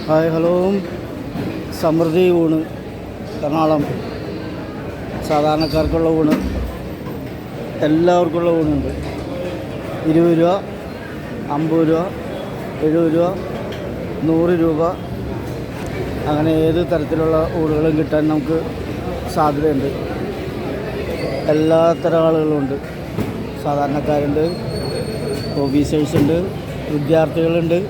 Hi hello. സമൃദ്ധി ഊണ് എറണാകുളം. സാധാരണക്കാർക്കുള്ള ഊണ്, എല്ലാവർക്കുള്ള ഊണുണ്ട്. 20 രൂപ, 50 രൂപ, 70 രൂപ, 100 രൂപ, അങ്ങനെ ഏത് തരത്തിലുള്ള ഊണുകളും കിട്ടാൻ നമുക്ക് സാധ്യതയുണ്ട്. എല്ലാത്തരം ആളുകളുമുണ്ട്. സാധാരണക്കാരുണ്ട്, ഓഫീസേഴ്സുണ്ട്, വിദ്യാർത്ഥികളുണ്ട്,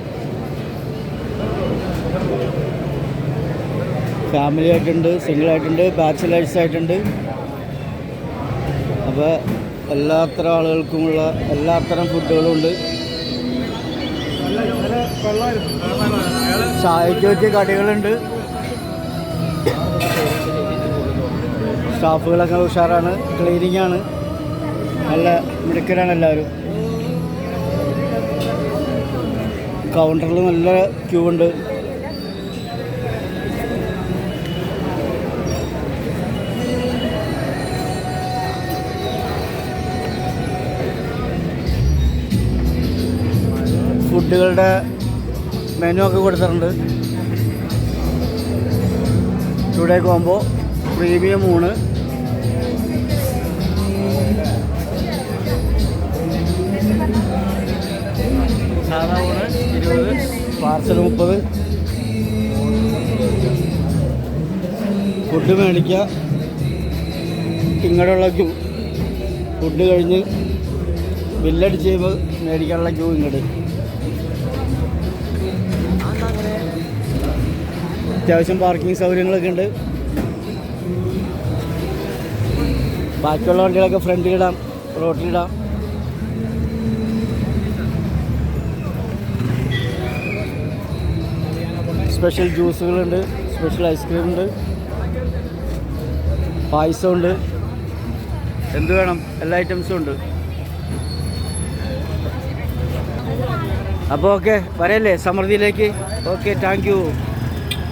ഫാമിലി ആയിട്ടുണ്ട്, സിംഗിളായിട്ടുണ്ട്, ബാച്ചിലേഴ്സായിട്ടുണ്ട്. അപ്പോൾ എല്ലാത്തരം ആളുകൾക്കുമുള്ള എല്ലാത്തരം ഫുഡുകളുമുണ്ട്. ചായയ്ക്ക് പറ്റിയ കടികളുണ്ട്. സ്റ്റാഫുകളൊക്കെ ഉഷാറാണ്, ക്ലീനിങ്ങാണ്, നല്ല മിടുക്കരാണ് എല്ലാവരും. കൗണ്ടറിൽ നല്ല ക്യൂ ഉണ്ട്. ഫുഡുകളുടെ മെനു ഒക്കെ കൊടുത്തിട്ടുണ്ട്. ടുഡേ കോംബോ, പ്രീമിയം ഊണ്, സാധാ ഊണ് 20, പാർസൽ 30. ഫുഡ് മേടിക്കുക, ഇങ്ങോട്ടുള്ള ക്യൂ. ഫുഡ് കഴിഞ്ഞ് ബില്ലടിച്ച് ചെയ്യുമ്പോൾ മേടിക്കാനുള്ള ക്യൂ ഇങ്ങോട്ട്. അത്യാവശ്യം പാർക്കിംഗ് സൗകര്യങ്ങളൊക്കെ ഉണ്ട്. ബാക്കിയുള്ള വണ്ടികളൊക്കെ ഫ്രണ്ടിലിടാം, റോട്ടിലിടാം. സ്പെഷ്യൽ ജ്യൂസുകളുണ്ട്, സ്പെഷ്യൽ ഐസ്ക്രീമുണ്ട്, പായസമുണ്ട്, എന്ത് വേണം എല്ലാ ഐറ്റംസും ഉണ്ട്. അപ്പോൾ ഓക്കെ, വരല്ലേ സമൃദ്ധിയിലേക്ക്. Okay, thank you.